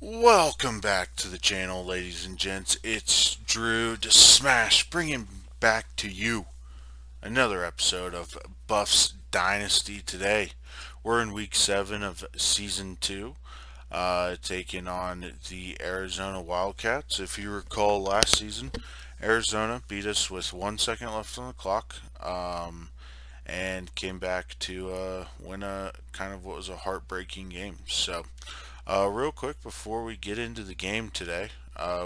Welcome back to the channel, ladies and gents. It's Drew to Smash, bringing back to you another episode of Buff's Dynasty today. We're in week 7 of season 2, taking on the Arizona Wildcats. If you recall last season, Arizona beat us with 1 second left on the clock, and came back to win a kind of what was a heartbreaking game. Real quick before we get into the game today,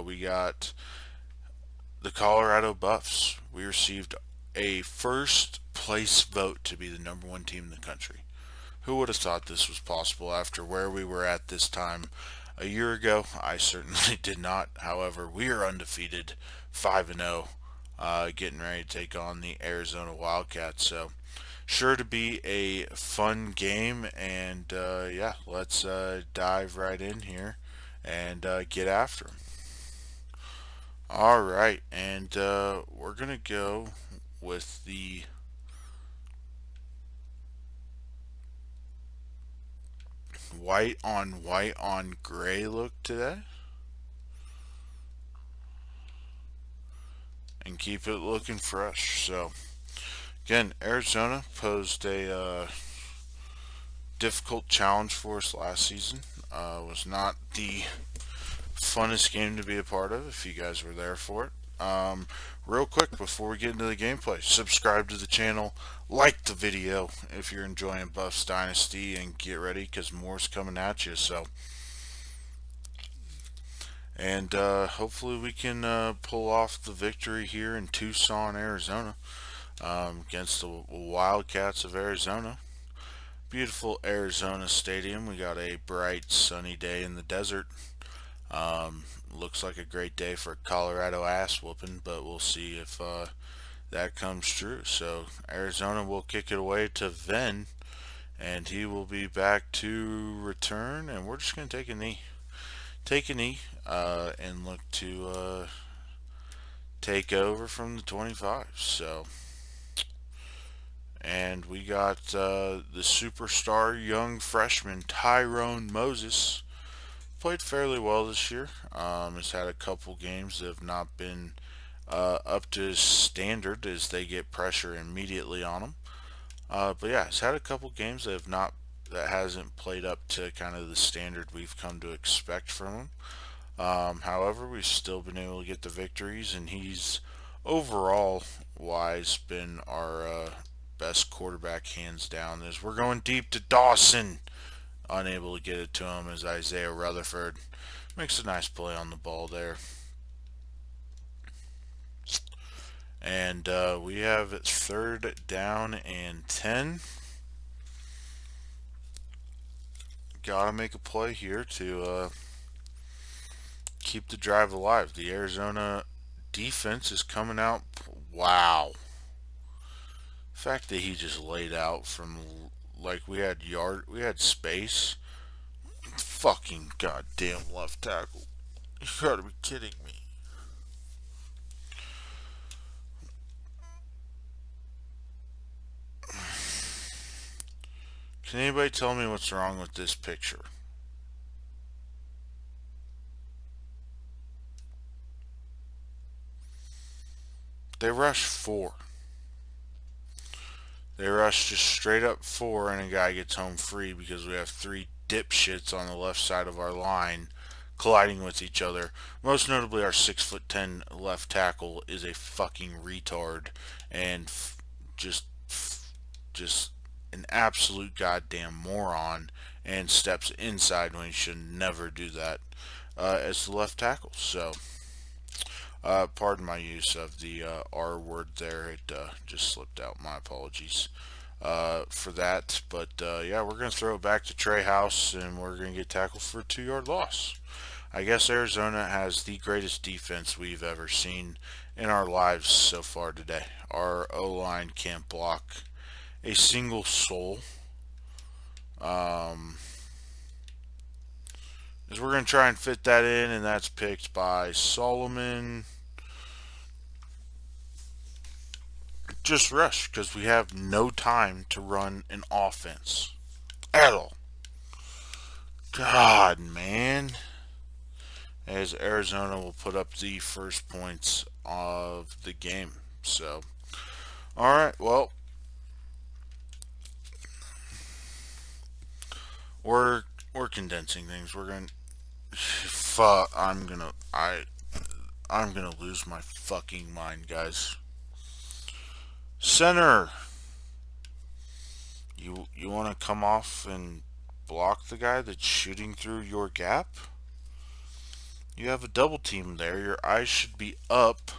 we got the Colorado Buffs. We received a first place vote to be the number one team in the country. Who would have thought this was possible after where we were at this time a year ago? I certainly did not. However, we are undefeated, 5-0, getting ready to take on the Arizona Wildcats. So, sure to be a fun game, and yeah, let's dive right in here and get after 'em. All right, and we're gonna go with the white on gray look today, and keep it looking fresh. So again, Arizona posed a difficult challenge for us last season. Was not the funnest game to be a part of if you guys were there for it. Real quick before we get into the gameplay, subscribe to the channel, like the video if you're enjoying Buffs Dynasty, and get ready because more's coming at you. And hopefully we can pull off the victory here in Tucson, Arizona, against the Wildcats of Arizona. Beautiful Arizona Stadium. We got a bright sunny day in the desert. Looks like a great day for a Colorado ass whooping, but we'll see if that comes true. So Arizona will kick it away to Ven, and he will be back to return. And we're just gonna take a knee, and look to take over from the 25. And we got the superstar young freshman Tyrone Moses. Played fairly well this year. Has had a couple games that have not been up to his standard as they get pressure immediately on him. But yeah, he's had a couple games that hasn't played up to kind of the standard we've come to expect from him. However, we've still been able to get the victories, and he's overall wise been our best quarterback hands down. As we're going deep to Dawson, unable to get it to him as Isaiah Rutherford makes a nice play on the ball there. And we have it 3rd down and 10. Gotta make a play here to keep the drive alive. The Arizona defense is coming out. Wow. The fact that he just laid out from like we had space. Fucking goddamn left tackle. You gotta be kidding me. Can anybody tell me what's wrong with this picture? They rush 4. They rush just straight up 4, and a guy gets home free because we have 3 dipshits on the left side of our line colliding with each other. Most notably, our 6'10" left tackle is a fucking retard and just just an absolute goddamn moron, and steps inside when he should never do that as the left tackle. So, pardon my use of the R word there. It just slipped out. My apologies for that. But yeah, we're going to throw it back to Trey House, and we're going to get tackled for a 2-yard loss. I guess Arizona has the greatest defense we've ever seen in our lives so far today. Our O-line can't block a single soul. As we're going to try and fit that in, and that's picked by Solomon. Just rush because we have no time to run an offense at all. God, man. as Arizona will put up the first points of the game. So, all right, well, we're we're condensing things. We're gonna fuck. I'm gonna lose my fucking mind, guys. Center, you want to come off and block the guy that's shooting through your gap? You have a double team there. Your eyes should be up,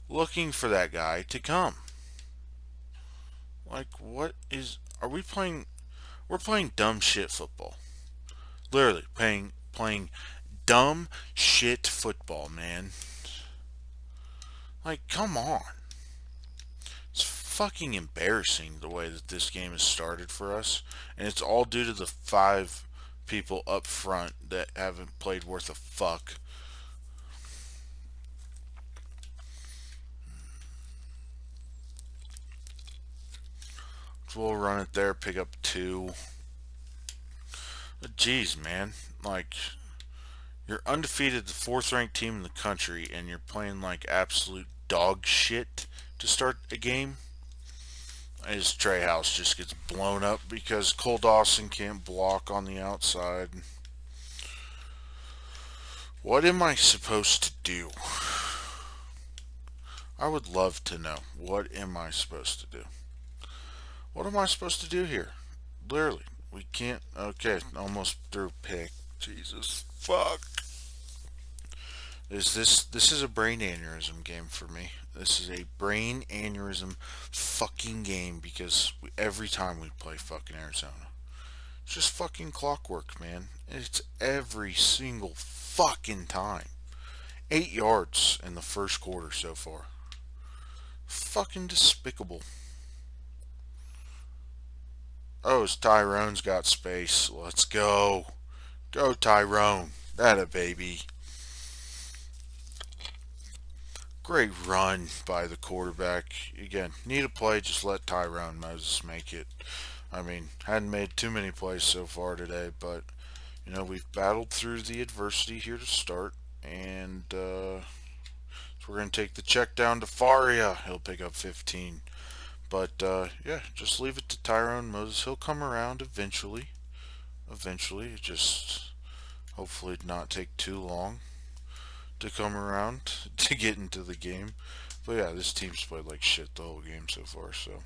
looking for that guy to come. Like, what is? Are we playing? We're playing dumb shit football. Literally playing dumb shit football, man. Like, come on. It's fucking embarrassing the way that this game has started for us, and it's all due to the 5 people up front that haven't played worth a fuck. So we'll run it there, pick up 2. But geez, man, like, you're undefeated, the 4th ranked team in the country, and you're playing like absolute dog shit to start a game. His Trey House just gets blown up because Cole Dawson can't block on the outside. What am I supposed to do? I would love to know. What am I supposed to do? What am I supposed to do here? Literally, we can't. Okay, almost threw pick. Jesus, fuck. This is a brain aneurysm game for me. This is a brain aneurysm fucking game because every time we play fucking Arizona, it's just fucking clockwork, man. It's every single fucking time. 8 yards in the first quarter so far. Fucking despicable. Oh, his Tyrone's got space. Let's go. Go, Tyrone. That a baby. Great run by the quarterback. Again, need a play, just let Tyrone Moses make it. I mean, hadn't made too many plays so far today, but, we've battled through the adversity here to start, and so we're going to take the check down to Faria. He'll pick up 15. But, yeah, just leave it to Tyrone Moses. He'll come around eventually. Eventually. Just hopefully not take too long to come around to get into the game. But yeah, this team's played like shit the whole game so far, so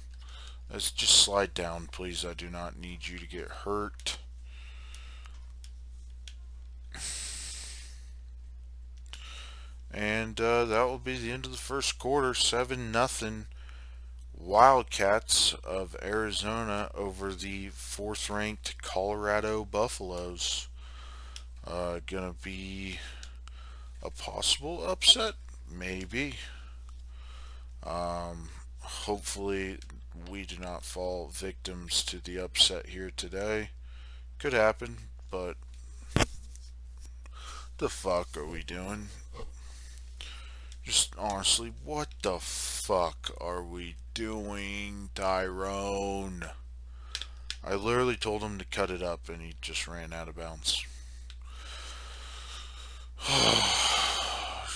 let's just slide down, please. I do not need you to get hurt. And that will be the end of the first quarter. 7-0 Wildcats of Arizona over the 4th-ranked Colorado Buffaloes. Gonna be a possible upset, maybe. Hopefully we do not fall victims to the upset here today. Could happen, but the fuck are we doing? Just honestly, what the fuck are we doing, Tyrone? I literally told him to cut it up and he just ran out of bounds.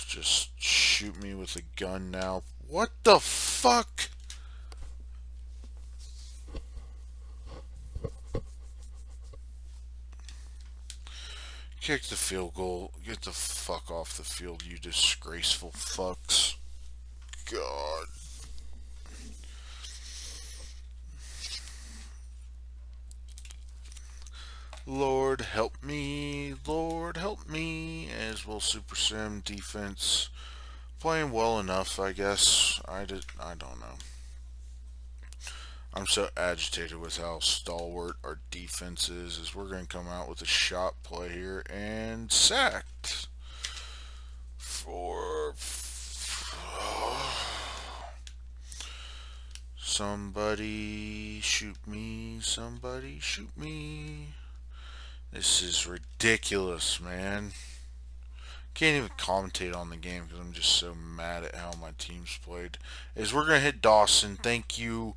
Just shoot me with a gun now. What the fuck? Kick the field goal. Get the fuck off the field, you disgraceful fucks. God. Lord help me, Lord help me, as well Super Sim defense playing well enough, I guess. I don't know. I'm so agitated with how stalwart our defense is, as we're going to come out with a shot play here and sacked for somebody shoot me, somebody shoot me. This is ridiculous, man. Can't even commentate on the game because I'm just so mad at how my team's played. As we're going to hit Dawson. Thank you,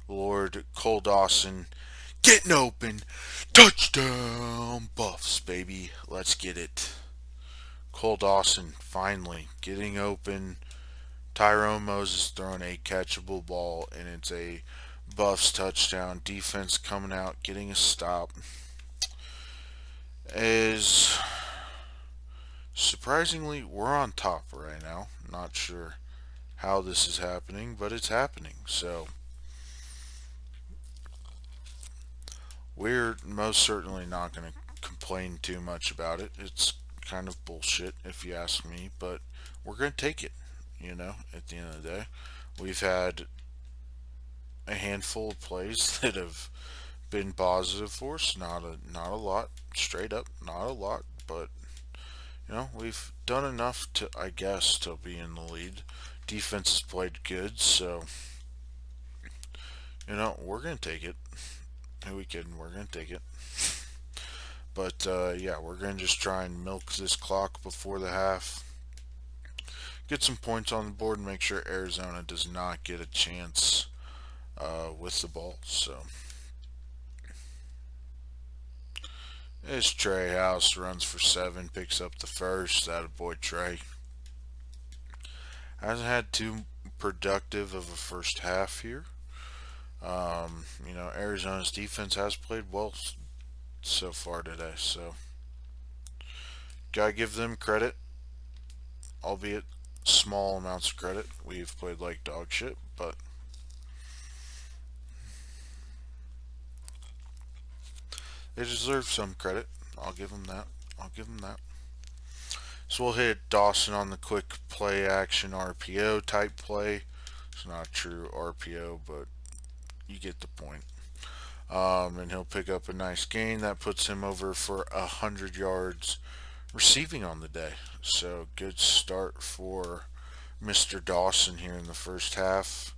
Lord Cole Dawson. Getting open. Touchdown, Buffs, baby. Let's get it. Cole Dawson finally getting open. Tyrone Moses throwing a catchable ball, and it's a Buffs touchdown. Defense coming out, getting a stop. Is surprisingly, we're on top right now. Not sure how this is happening, but it's happening. So we're most certainly not going to complain too much about it. It's kind of bullshit if you ask me, but we're going to take it. At the end of the day, we've had a handful of plays that have been positive for us. Not a lot, straight up, not a lot, but we've done enough to, I guess, to be in the lead. Defense has played good, so we're gonna take it. Who we kidding? We're gonna take it. But yeah, we're gonna just try and milk this clock before the half. Get some points on the board and make sure Arizona does not get a chance with the ball. So this Trey House runs for 7, picks up the first. That boy Trey hasn't had too productive of a first half here. Arizona's defense has played well so far today, so gotta give them credit, albeit small amounts of credit. We've played like dog shit, but they deserve some credit. I'll give them that. I'll give them that. So we'll hit Dawson on the quick play action RPO type play. It's not a true RPO, but you get the point. And he'll pick up a nice gain that puts him over for 100 yards receiving on the day. So good start for Mr. Dawson here in the first half.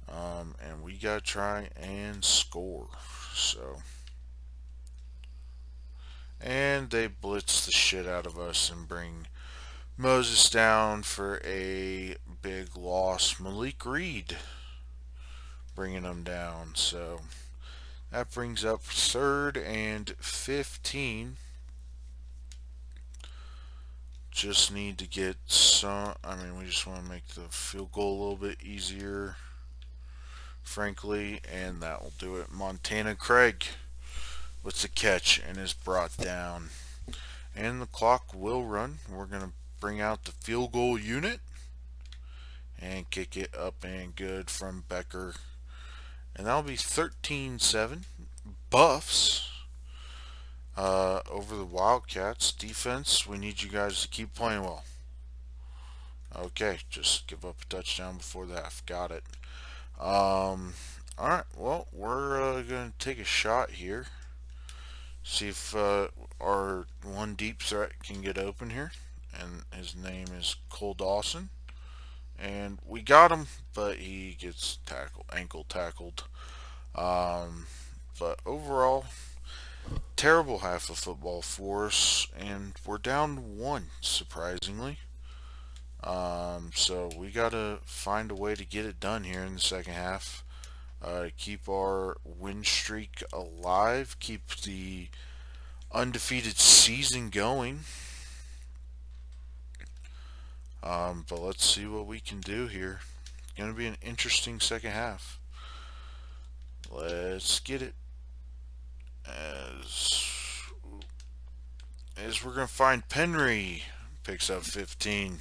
And we gotta try and score. And they blitz the shit out of us and bring Moses down for a big loss. Malik Reed bringing them down. So that brings up 3rd and 15. Just need to get some. We just want to make the field goal a little bit easier, frankly, and that will do it. Montana Craig with the catch and is brought down. And the clock will run. We're going to bring out the field goal unit and kick it up and good from Becker. And that'll be 13-7. Buffs over the Wildcats. Defense, we need you guys to keep playing well. Okay, just give up a touchdown before the half. Got it. Alright, well, we're going to take a shot here. See if our one deep threat can get open here. And his name is Cole Dawson. And we got him, but he gets ankle tackled. But overall, terrible half of football for us, and we're down 1, surprisingly. So we gotta find a way to get it done here in the second half. Keep our win streak alive, keep the undefeated season going. But let's see what we can do here. It's going to be an interesting second half. Let's get it. As we're going to find Penry. Picks up 15.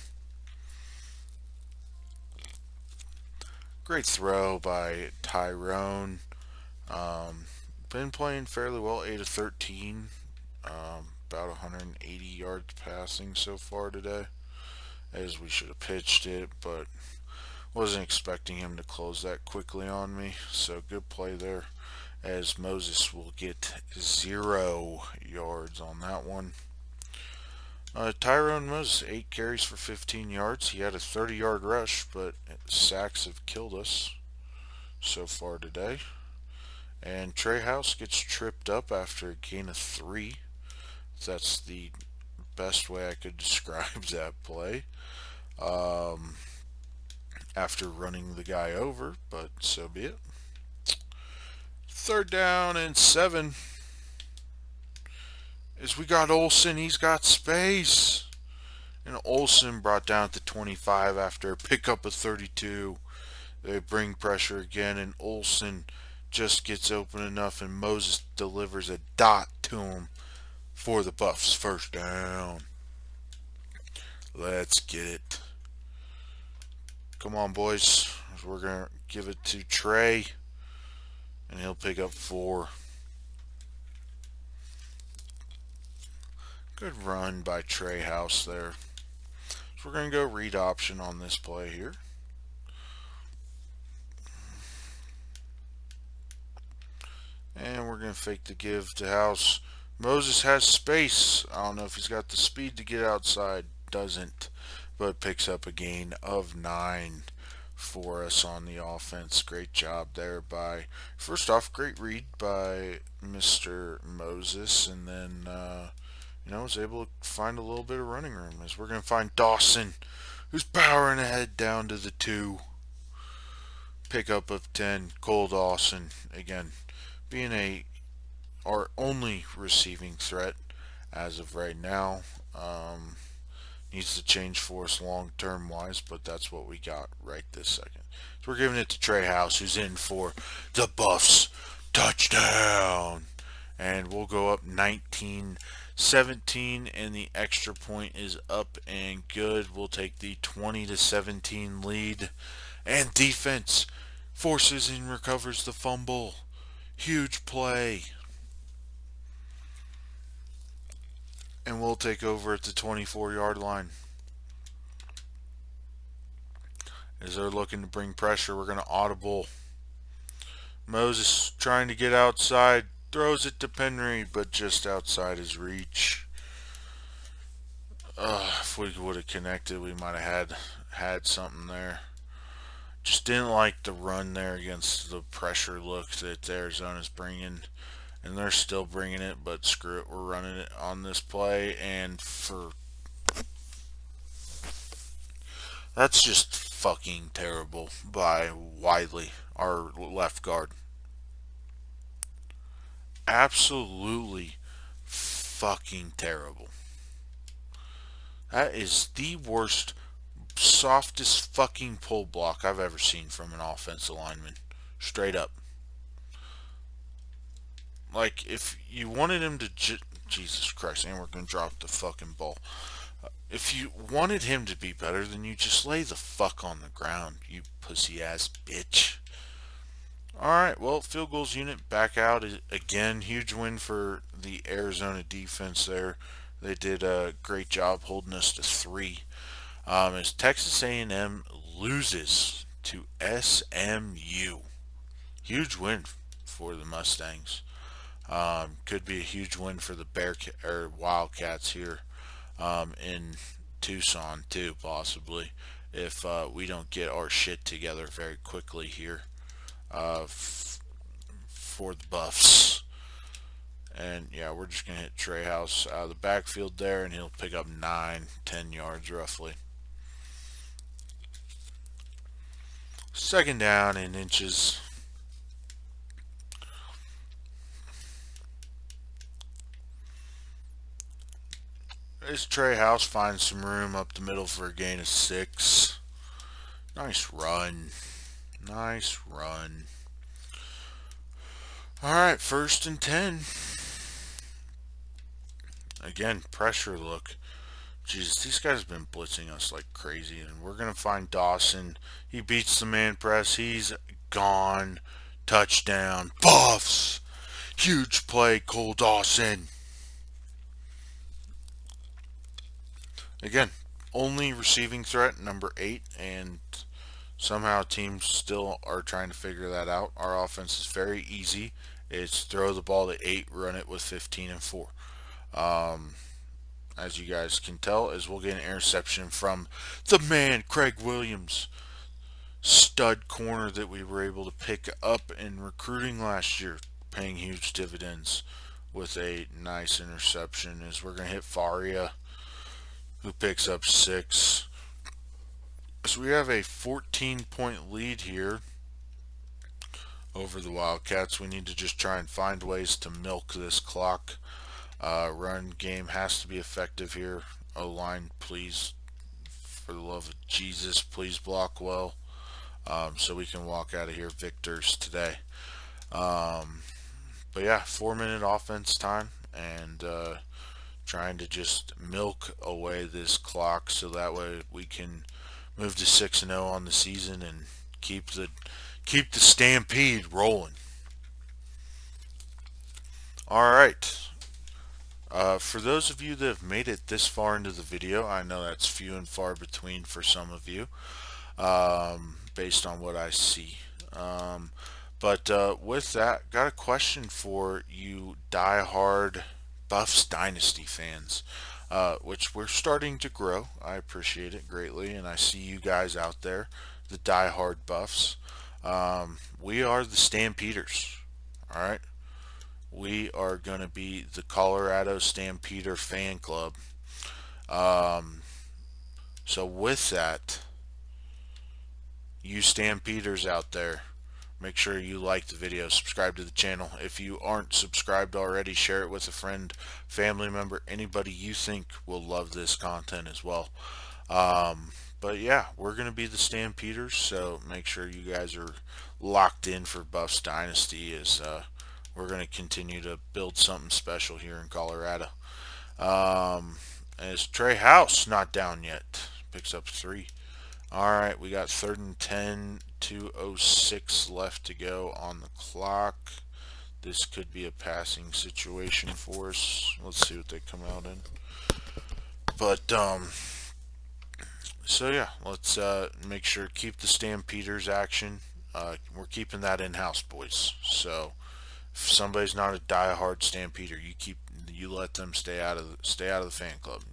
Great throw by Tyrone. Been playing fairly well, 8 of 13. About 180 yards passing so far today. As we should have pitched it, but wasn't expecting him to close that quickly on me. So good play there, as Moses will get 0 yards on that one. Tyrone Moses, 8 carries for 15 yards. He had a 30-yard rush, but sacks have killed us so far today. And Trey House gets tripped up after a gain of 3. That's the best way I could describe that play. After running the guy over, but so be it. 3rd down and 7. As we got Olsen, he's got space. And Olsen brought down at the 25 after a pickup of 32. They bring pressure again, and Olsen just gets open enough, and Moses delivers a dot to him for the Buffs. First down. Let's get it. Come on, boys. We're going to give it to Trey, and he'll pick up 4. Good run by Trey House there. So we're going to go read option on this play here. And we're going to fake the give to House. Moses has space. I don't know if he's got the speed to get outside. Doesn't. But picks up a gain of 9 for us on the offense. Great job there by, first off, great read by Mr. Moses. And then, was able to find a little bit of running room. As we're going to find Dawson, who's powering ahead down to the 2. Pickup of 10. Cole Dawson, again, being our only receiving threat as of right now. Needs to change for us long term wise, but that's what we got right this second. So we're giving it to Trey House, who's in for the Buffs. Touchdown! And we'll go up 19-17, and the extra point is up and good. We'll take the 20-17 lead. And defense forces and recovers the fumble. Huge play. And we'll take over at the 24-yard line. As they're looking to bring pressure, we're going to audible. Moses trying to get outside, throws it to Penry, but just outside his reach. If we would have connected, we might have had something there. Just didn't like the run there against the pressure look that Arizona's bringing. And they're still bringing it, but screw it, we're running it on this play. And that's just fucking terrible by Wiley, our left guard. Absolutely fucking terrible. That is the worst, softest fucking pull block I've ever seen from an offensive lineman. Straight up. Like, if you wanted him to... Jesus Christ, and we're going to drop the fucking ball. If you wanted him to be better, then you just lay the fuck on the ground, you pussy-ass bitch. Alright, well, field goals unit back out again. Huge win for the Arizona defense there. They did a great job holding us to 3. As Texas A&M loses to SMU. Huge win for the Mustangs. Could be a huge win for the Wildcats here in Tucson too, possibly, if we don't get our shit together very quickly here for the Buffs. And yeah, we're just gonna hit Trey House out of the backfield there, and he'll pick up 9-10 yards roughly. Second down in inches. This Trey House finds some room up the middle for a gain of 6. Nice run. Nice run. Alright, 1st and 10. Again, pressure look. Jesus, these guys have been blitzing us like crazy. And we're going to find Dawson. He beats the man press. He's gone. Touchdown. Buffs. Huge play, Cole Dawson. Again, only receiving threat, number 8, and somehow teams still are trying to figure that out. Our offense is very easy. It's throw the ball to 8, run it with 15 and 4. As you guys can tell, as we'll get an interception from the man, Craig Williams. Stud corner that we were able to pick up in recruiting last year, paying huge dividends with a nice interception. As we're going to hit Faria, who picks up 6. So we have a 14-point lead here over the Wildcats. We need to just try and find ways to milk this clock. Run game has to be effective here. O-line, please, for the love of Jesus, please block well, so we can walk out of here victors today. Um, but yeah, 4 minute offense time, and trying to just milk away this clock so that way we can move to 6-0 on the season and keep the stampede rolling. All right. For those of you that have made it this far into the video, I know that's few and far between for some of you, based on what I see. But with that, got a question for you die-hard Buffs Dynasty fans, which we're starting to grow. I appreciate it greatly, and I see you guys out there, the die-hard Buffs. We are the Stampeders, all right? We are going to be the Colorado Stampeder fan club. Um, so with that, you Stampeders out there, make sure you like the video, subscribe to the channel. If you aren't subscribed already, share it with a friend, family member, anybody you think will love this content as well. But yeah, we're going to be the Stampeders, so make sure you guys are locked in for Buffs Dynasty as we're going to continue to build something special here in Colorado. As Trey House not down yet, picks up 3. All right, we got 3rd and 10, 2:06 left to go on the clock. This could be a passing situation for us. Let's see what they come out in. But so yeah, let's make sure to keep the Stampeders action. We're keeping that in house, boys. So if somebody's not a die-hard Stampeder, you let them stay out of the fan club.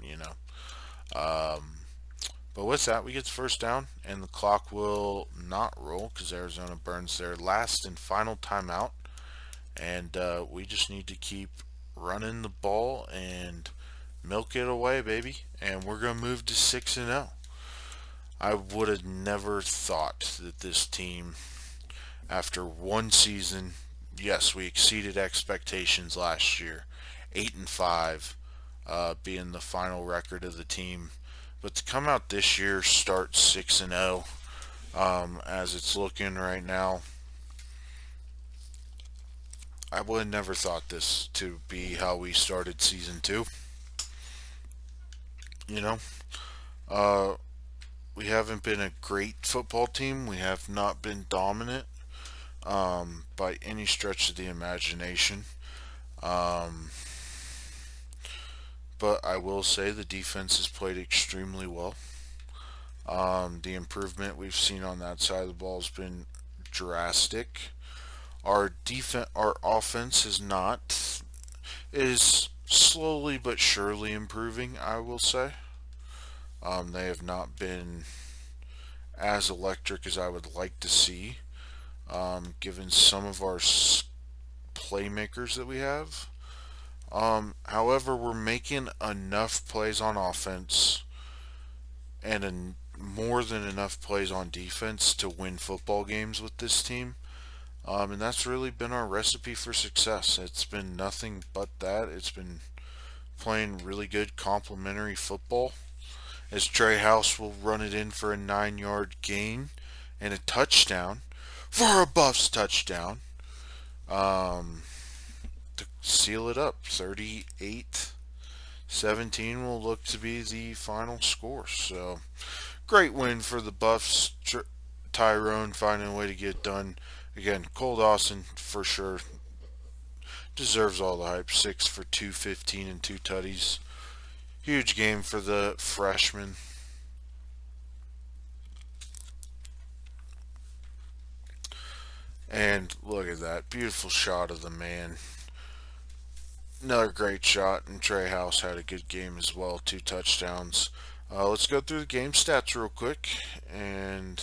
But with that, we get the first down, and the clock will not roll because Arizona burns their last and final timeout. And we just need to keep running the ball and milk it away, baby. And we're going to move to 6-0. I would have never thought that this team, after one season, yes, we exceeded expectations last year, 8-5, being the final record of the team. But to come out this year, start 6-0, as it's looking right now, I would have never thought this to be how we started season 2. You know, we haven't been a great football team. We have not been dominant by any stretch of the imagination. But I will say the defense has played extremely well. The improvement we've seen on that side of the ball has been drastic. Our offense is slowly but surely improving, I will say. They have not been as electric as I would like to see, given some of our playmakers that we have. However, we're making enough plays on offense and more than enough plays on defense to win football games with this team. And that's really been our recipe for success. It's been nothing but that. It's been playing really good complementary football. As Trey House will run it in for a 9-yard gain and a touchdown for a Buffs touchdown. To seal it up, 38-17 will look to be the final score. So, great win for the Buffs. Tyrone finding a way to get it done. Again, Cole Dawson for sure deserves all the hype. 6 for 215 and 2 tutties. Huge game for the freshman. And look at that beautiful shot of the man. Another great shot, and Trey House had a good game as well, 2 touchdowns. Let's go through the game stats real quick and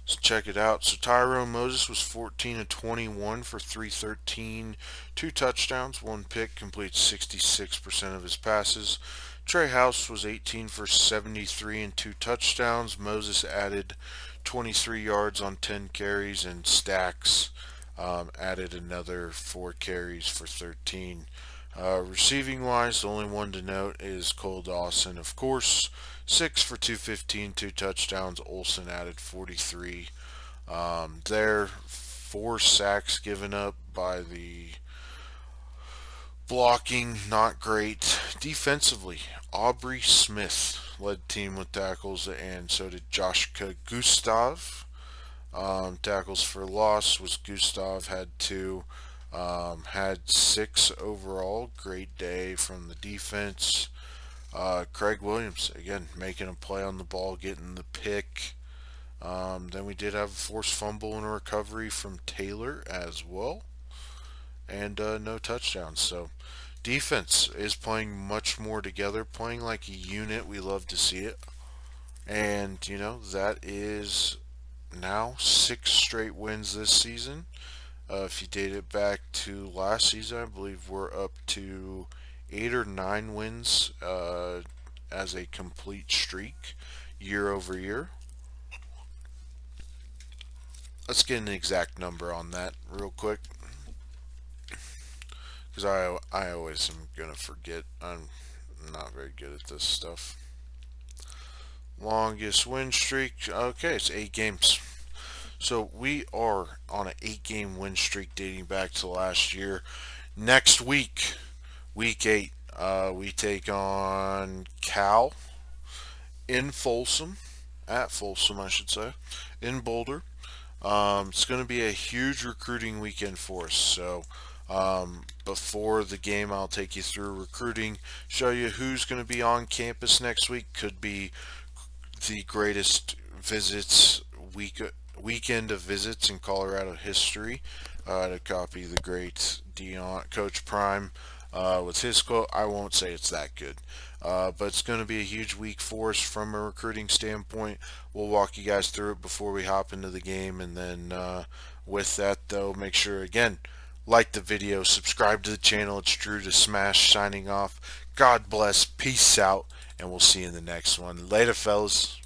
let's check it out. So Tyrone Moses was 14 of 21 for 313, 2 touchdowns, 1 pick, completes 66% of his passes. Trey House was 18 for 73 and 2 touchdowns. Moses added 23 yards on 10 carries, and Stacks added another 4 carries for 13. Receiving wise, the only one to note is Cole Dawson, of course. 6 for 215, 2 touchdowns. Olsen added 43. There, 4 sacks given up by the blocking, not great. Defensively, Aubrey Smith led team with tackles, and so did Joshka Gustav. Tackles for loss was Gustav, had 2. Had 6 overall. Great day from the defense. Craig Williams, again, making a play on the ball, getting the pick. Then we did have a forced fumble and a recovery from Taylor as well. And no touchdowns. So defense is playing much more together, playing like a unit. We love to see it. And, that is now 6 straight wins this season. If you date it back to last season, I believe we're up to 8 or 9 wins as a complete streak year over year. Let's get an exact number on that real quick, because I always am going to forget. I'm not very good at this stuff. Longest win streak, okay, it's 8 games. So we are on an 8-game win streak dating back to last year. Next week, week 8, we take on Cal in Folsom, at Folsom, I should say, in Boulder. It's going to be a huge recruiting weekend for us. So before the game, I'll take you through recruiting, show you who's going to be on campus next week. Could be the greatest weekend of visits in Colorado history. To copy the great Coach Prime with his quote, I won't say it's that good. But it's going to be a huge week for us from a recruiting standpoint. We'll walk you guys through it before we hop into the game. And then with that, though, make sure, again, like the video, subscribe to the channel. It's Drew to Smash signing off. God bless, peace out, and we'll see you in the next one. Later, fellas.